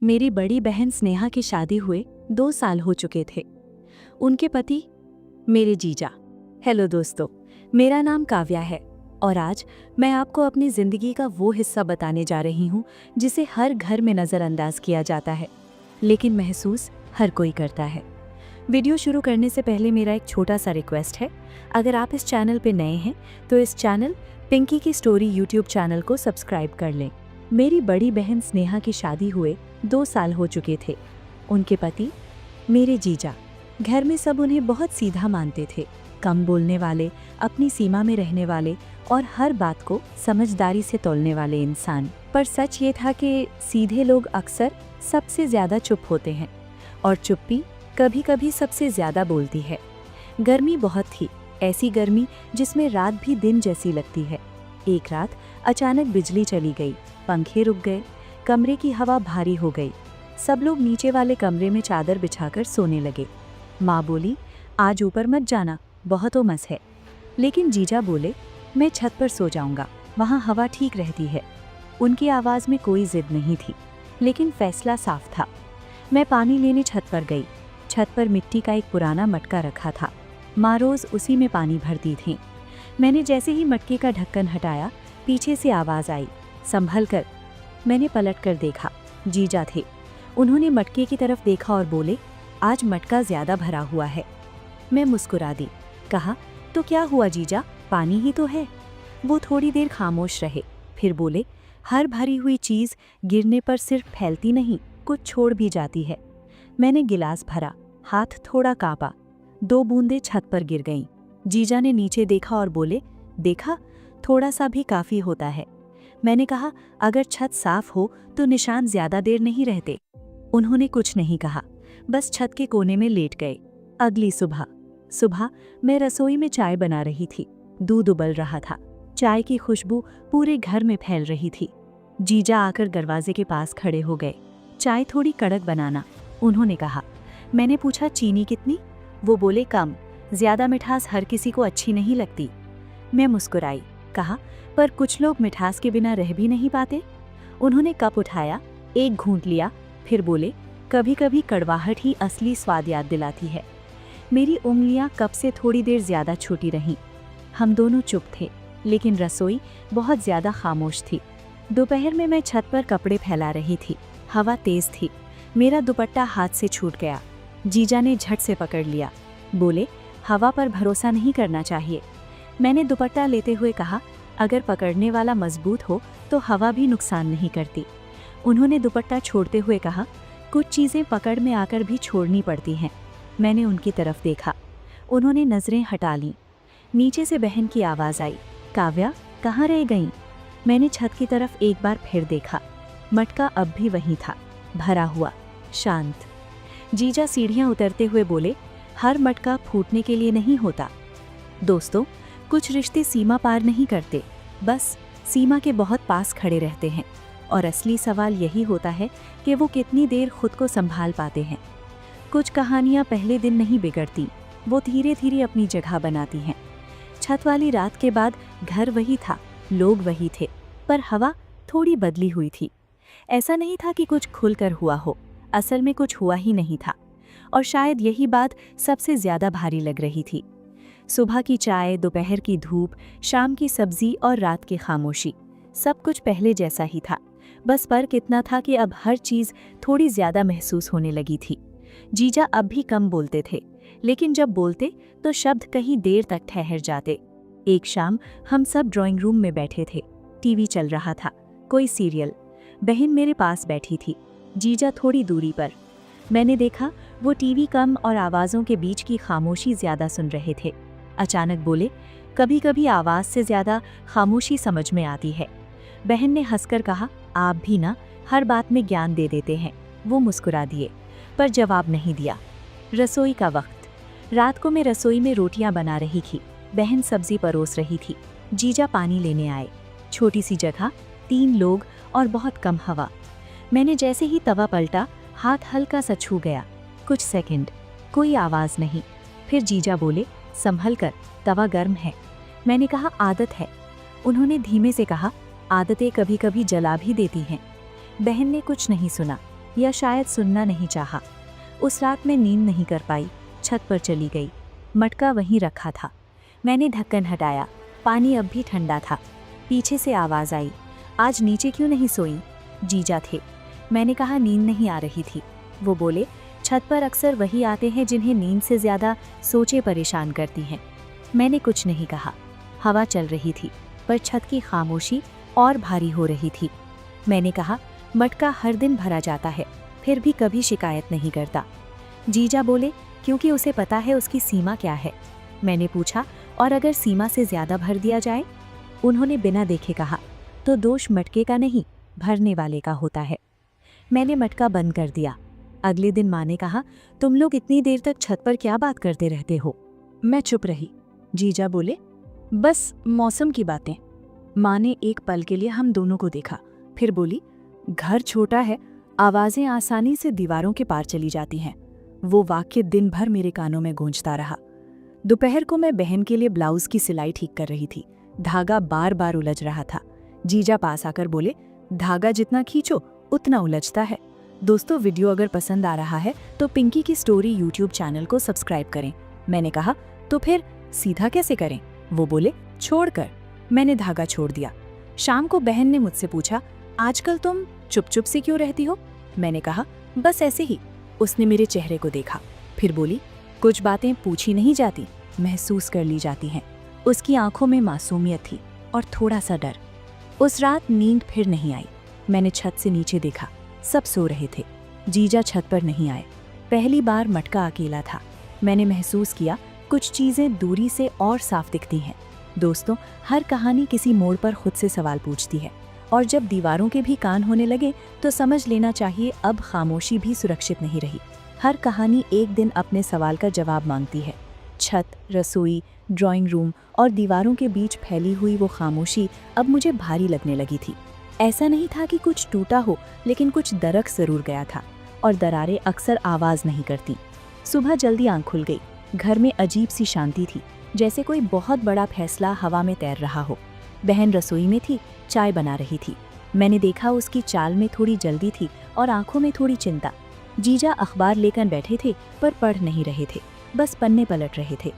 मेरी बड़ी बहन स्नेहा की शादी हुए 2 साल हो चुके थे। उनके पति मेरे जीजा। हेलो दोस्तों, मेरा नाम काव्या है और आज मैं आपको अपनी ज़िंदगी का वो हिस्सा बताने जा रही हूँ जिसे हर घर में नज़रअंदाज किया जाता है, लेकिन महसूस हर कोई करता है। वीडियो शुरू करने से पहले मेरा एक छोटा सा रिक्वेस्ट है, अगर आप इस चैनल पे नए हैं तो इस चैनल पिंकी की स्टोरी यूट्यूब चैनल को सब्सक्राइब कर लें। मेरी बड़ी बहन स्नेहा की शादी हुए 2 साल हो चुके थे। उनके पति मेरे जीजा। घर में सब उन्हें बहुत सीधा मानते थे, कम बोलने वाले, अपनी सीमा में रहने वाले और हर बात को समझदारी से तोलने वाले इंसान। पर सच ये था कि सीधे लोग अक्सर सबसे ज़्यादा चुप होते हैं और चुप्पी कभी कभी सबसे ज़्यादा बोलती है। गर्मी बहुत थी, ऐसी गर्मी जिसमें रात भी दिन जैसी लगती है। एक रात अचानक बिजली चली गई, पंखे रुक गए, कमरे की हवा भारी हो गई। सब लोग नीचे वाले कमरे में चादर बिछाकर सोने लगे। माँ बोली, आज ऊपर मत जाना, बहुत उमस है। लेकिन जीजा बोले, मैं छत पर सो जाऊंगा, वहाँ हवा ठीक रहती है। उनकी आवाज़ में कोई जिद नहीं थी, लेकिन फैसला साफ था। मैं पानी लेने छत पर गई। छत पर मिट्टी का एक पुराना मटका रखा था। माँ रोज़ उसी में पानी भरती थीं। मैंने जैसे ही मटके का ढक्कन हटाया, पीछे से आवाज़ आई, संभल कर। मैंने पलट कर देखा, जीजा थे। उन्होंने मटके की तरफ देखा और बोले, आज मटका ज़्यादा भरा हुआ है। मैं मुस्कुरा दी, कहा, तो क्या हुआ जीजा, पानी ही तो है। वो थोड़ी देर खामोश रहे, फिर बोले, हर भरी हुई चीज़ गिरने पर सिर्फ फैलती नहीं, कुछ छोड़ भी जाती है। मैंने गिलास भरा, हाथ थोड़ा कांपा, 2 बूंदें छत पर गिर गईं। जीजा ने नीचे देखा और बोले, देखा, थोड़ा सा भी काफ़ी होता है। मैंने कहा, अगर छत साफ हो तो निशान ज़्यादा देर नहीं रहते। उन्होंने कुछ नहीं कहा, बस छत के कोने में लेट गए। अगली सुबह मैं रसोई में चाय बना रही थी। दूध उबल रहा था, चाय की खुशबू पूरे घर में फैल रही थी। जीजा आकर दरवाजे के पास खड़े हो गए। चाय थोड़ी कड़क बनाना, उन्होंने कहा। मैंने पूछा, चीनी कितनी? वो बोले, कम, ज़्यादा मिठास हर किसी को अच्छी नहीं लगती। मैं मुस्कुराई, कहा, पर कुछ लोग मिठास के बिना रह भी नहीं पाते। उन्होंने कप उठाया, एक घूंट लिया, फिर बोले, कभी कभी कड़वाहट ही असली स्वाद याद दिलाती है। मेरी उंगलियां कप से थोड़ी देर ज़्यादा छूटी रहीं। हम दोनों चुप थे, लेकिन रसोई बहुत ज़्यादा खामोश थी। दोपहर में मैं छत पर कपड़े फैला रही थी। हवा तेज़ थी, मेरा दुपट्टा हाथ से छूट गया। जीजा ने झट से पकड़ लिया, बोले, हवा पर भरोसा नहीं करना चाहिए। मैंने दुपट्टा लेते हुए कहा, अगर पकड़ने वाला मजबूत हो तो हवा भी नुकसान नहीं करती। उन्होंने दुपट्टा छोड़ते हुए कहा, कुछ चीज़ें पकड़ में आकर भी छोड़नी पड़ती हैं। मैंने उनकी तरफ देखा, उन्होंने नज़रें हटा लीं। नीचे से बहन की आवाज़ आई, काव्या, कहाँ रह गईं? मैंने छत की तरफ एक बार फिर देखा। मटका अब भी वहीं था, भरा हुआ, शांत। जीजा सीढ़ियाँ उतरते हुए बोले, हर मटका फूटने के लिए नहीं होता। दोस्तों, कुछ रिश्ते सीमा पार नहीं करते, बस सीमा के बहुत पास खड़े रहते हैं। और असली सवाल यही होता है कि वो कितनी देर खुद को संभाल पाते हैं। कुछ कहानियाँ पहले दिन नहीं बिगड़ती, वो धीरे धीरे अपनी जगह बनाती हैं। छत वाली रात के बाद घर वही था, लोग वही थे, पर हवा थोड़ी बदली हुई थी। ऐसा नहीं था कि कुछ खुलकर हुआ हो, असल में कुछ हुआ ही नहीं था। और शायद यही बात सबसे ज़्यादा भारी लग रही थी। सुबह की चाय, दोपहर की धूप, शाम की सब्जी और रात की खामोशी, सब कुछ पहले जैसा ही था। बस फर्क इतना था कि अब हर चीज़ थोड़ी ज़्यादा महसूस होने लगी थी। जीजा अब भी कम बोलते थे, लेकिन जब बोलते तो शब्द कहीं देर तक ठहर जाते। एक शाम हम सब ड्राइंग रूम में बैठे थे, टीवी चल रहा था, कोई सीरियल। बहन मेरे पास बैठी थी, जीजा थोड़ी दूरी पर। मैंने देखा वो टीवी कम और आवाज़ों के बीच की खामोशी ज़्यादा सुन रहे थे। अचानक बोले, कभी कभी आवाज़ से ज़्यादा खामोशी समझ में आती है। बहन ने हंसकर कहा, आप भी ना हर बात में ज्ञान दे देते हैं। वो मुस्कुरा दिए, पर जवाब नहीं दिया। रसोई का वक्त। रात को मैं रसोई में रोटियां बना रही थी, बहन सब्जी परोस रही थी, जीजा पानी लेने आए। छोटी सी जगह, 3 लोग और बहुत कम हवा। मैंने जैसे ही तवा पलटा, हाथ हल्का सा छू गया। कुछ सेकंड, कोई आवाज़ नहीं। फिर जीजा बोले, संभल कर, तवा गर्म है। मैंने कहा, आदत है। उन्होंने धीमे से कहा, आदतें कभी कभी जला भी देती हैं। बहन ने कुछ नहीं सुना, या शायद सुनना नहीं चाहा। उस रात मैं नींद नहीं कर पाई, छत पर चली गई। मटका वहीं रखा था। मैंने ढक्कन हटाया, पानी अब भी ठंडा था। पीछे से आवाज़ आई, आज नीचे क्यों नहीं सोई? जीजा थे। मैंने कहा नींद नहीं आ रही थी। वो बोले, छत पर अक्सर वही आते हैं जिन्हें नींद से ज़्यादा सोचें परेशान करती हैं। मैंने कुछ नहीं कहा। हवा चल रही थी, पर छत की खामोशी और भारी हो रही थी। मैंने कहा, मटका हर दिन भरा जाता है, फिर भी कभी शिकायत नहीं करता। जीजा बोले, क्योंकि उसे पता है उसकी सीमा क्या है। मैंने पूछा, और अगर सीमा से ज़्यादा भर दिया जाए? उन्होंने बिना देखे कहा, तो दोष मटके का नहीं, भरने वाले का होता है। मैंने मटका बंद कर दिया। अगले दिन माँ ने कहा, तुम लोग इतनी देर तक छत पर क्या बात करते रहते हो? मैं चुप रही। जीजा बोले, बस मौसम की बातें। माँ ने एक पल के लिए हम दोनों को देखा, फिर बोली, घर छोटा है, आवाज़ें आसानी से दीवारों के पार चली जाती हैं। वो वाक्य दिन भर मेरे कानों में गूंजता रहा। दोपहर को मैं बहन के लिए ब्लाउज की सिलाई ठीक कर रही थी। धागा बार बार उलझ रहा था। जीजा पास आकर बोले, धागा जितना खींचो उतना उलझता है। दोस्तों, वीडियो अगर पसंद आ रहा है तो पिंकी की स्टोरी यूट्यूब चैनल को सब्सक्राइब करें। मैंने कहा, तो फिर सीधा कैसे करें? वो बोले, छोड़कर। मैंने धागा छोड़ दिया। शाम को बहन ने मुझसे पूछा, आजकल तुम चुप चुप से क्यों रहती हो? मैंने कहा, बस ऐसे ही। उसने मेरे चेहरे को देखा, फिर बोली, कुछ बातें पूछी नहीं जाती, महसूस कर ली जाती हैं। उसकी आंखों में मासूमियत थी और थोड़ा सा डर। उस रात नींद फिर नहीं आई। मैंने छत से नीचे देखा, सब सो रहे थे। जीजा छत पर नहीं आए। पहली बार मटका अकेला था। मैंने महसूस किया कुछ चीज़ें दूरी से और साफ दिखती हैं। दोस्तों, हर कहानी किसी मोड़ पर खुद से सवाल पूछती है, और जब दीवारों के भी कान होने लगे तो समझ लेना चाहिए अब खामोशी भी सुरक्षित नहीं रही। हर कहानी एक दिन अपने सवाल का जवाब मांगती है। छत, रसोई, ड्राइंग रूम और दीवारों के बीच फैली हुई वो खामोशी अब मुझे भारी लगने लगी थी। ऐसा नहीं था कि कुछ टूटा हो, लेकिन कुछ दरक जरूर गया था, और दरारें अक्सर आवाज़ नहीं करती। सुबह जल्दी आंख खुल गई। घर में अजीब सी शांति थी, जैसे कोई बहुत बड़ा फैसला हवा में तैर रहा हो। बहन रसोई में थी, चाय बना रही थी। मैंने देखा उसकी चाल में थोड़ी जल्दी थी और आंखों में थोड़ी चिंता। जीजा अखबार लेकर बैठे थे, पर पढ़ नहीं रहे थे, बस पन्ने पलट रहे थे।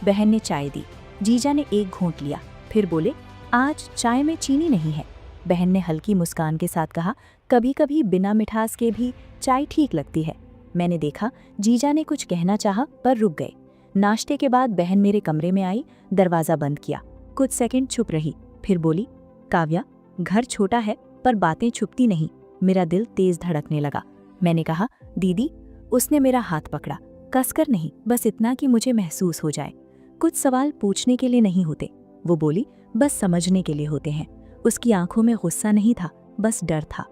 बहन ने चाय दी। जीजा ने एक घूंट लिया, फिर बोले, आज चाय में चीनी नहीं है। बहन ने हल्की मुस्कान के साथ कहा, कभी कभी बिना मिठास के भी चाय ठीक लगती है। मैंने देखा जीजा ने कुछ कहना चाहा, पर रुक गए। नाश्ते के बाद बहन मेरे कमरे में आई, दरवाज़ा बंद किया। कुछ सेकंड चुप रही, फिर बोली, काव्या, घर छोटा है पर बातें छुपती नहीं। मेरा दिल तेज धड़कने लगा। मैंने कहा, दीदी। उसने मेरा हाथ पकड़ा, कसकर नहीं, बस इतना कि मुझे महसूस हो जाए। कुछ सवाल पूछने के लिए नहीं होते, वो बोली, बस समझने के लिए होते हैं। उसकी आंखों में गुस्सा नहीं था, बस डर था।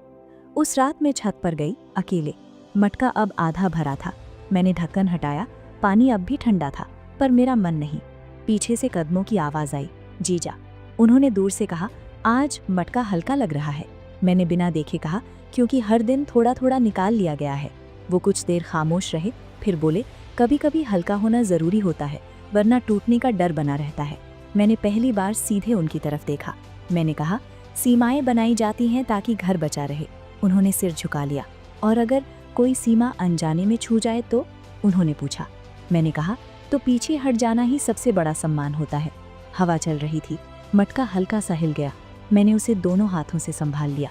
उस रात मैं छत पर गई, अकेले। मटका अब आधा भरा था। मैंने ढक्कन हटाया। पानी अब भी ठंडा था, पर मेरा मन नहीं। पीछे से कदमों की आवाज़ आई, जीजा। उन्होंने दूर से कहा, आज मटका हल्का लग रहा है। मैंने बिना देखे कहा, क्योंकि हर दिन थोड़ा थोड़ा निकाल लिया गया है। वो कुछ देर खामोश रहे, फिर बोले, कभी कभी हल्का होना ज़रूरी होता है, वरना टूटने का डर बना रहता है। मैंने पहली बार सीधे उनकी तरफ देखा। मैंने कहा, सीमाएं बनाई जाती हैं ताकि घर बचा रहे। उन्होंने सिर झुका लिया। और अगर कोई सीमा अनजाने में छू जाए तो? उन्होंने पूछा। मैंने कहा, तो पीछे हट जाना ही सबसे बड़ा सम्मान होता है। हवा चल रही थी। मटका हल्का सा हिल गया। मैंने उसे दोनों हाथों से संभाल लिया।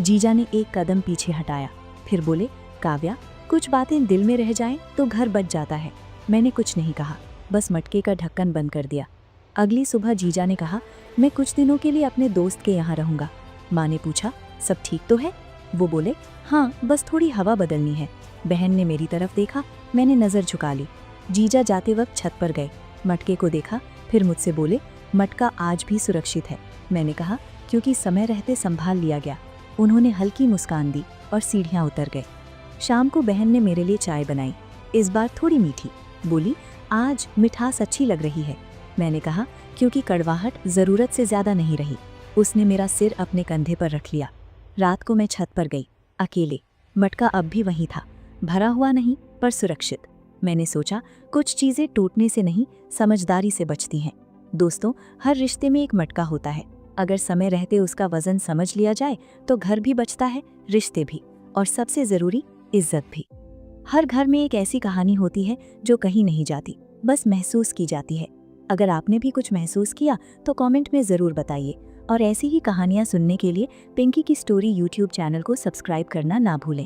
जीजा ने एक कदम पीछे हटाया, फिर बोले, काव्या, कुछ बातें दिल में रह जाएं तो घर बच जाता है। मैंने कुछ नहीं कहा, बस मटके का ढक्कन बंद कर दिया। अगली सुबह जीजा ने कहा, मैं कुछ दिनों के लिए अपने दोस्त के यहाँ रहूँगा। माँ ने पूछा, सब ठीक तो है? वो बोले, हाँ, बस थोड़ी हवा बदलनी है। बहन ने मेरी तरफ देखा, मैंने नज़र झुका ली। जीजा जाते वक्त छत पर गए, मटके को देखा, फिर मुझसे बोले, मटका आज भी सुरक्षित है। मैंने कहा, क्योंकि समय रहते संभाल लिया गया। उन्होंने हल्की मुस्कान दी और सीढ़ियाँ उतर गए। शाम को बहन ने मेरे लिए चाय बनाई, इस बार थोड़ी मीठी। बोली, आज मिठास अच्छी लग रही है। मैंने कहा, क्योंकि कड़वाहट ज़रूरत से ज़्यादा नहीं रही। उसने मेरा सिर अपने कंधे पर रख लिया। रात को मैं छत पर गई, अकेले। मटका अब भी वहीं था, भरा हुआ नहीं पर सुरक्षित। मैंने सोचा, कुछ चीज़ें टूटने से नहीं, समझदारी से बचती हैं। दोस्तों, हर रिश्ते में एक मटका होता है। अगर समय रहते उसका वजन समझ लिया जाए तो घर भी बचता है, रिश्ते भी। और सबसे ज़रूरी इज्जत भी। हर घर में एक ऐसी कहानी होती है जो कहीं नहीं जाती, बस महसूस की जाती है। अगर आपने भी कुछ महसूस किया तो कमेंट में ज़रूर बताइए, और ऐसी ही कहानियाँ सुनने के लिए पिंकी की स्टोरी यूट्यूब चैनल को सब्सक्राइब करना ना भूलें।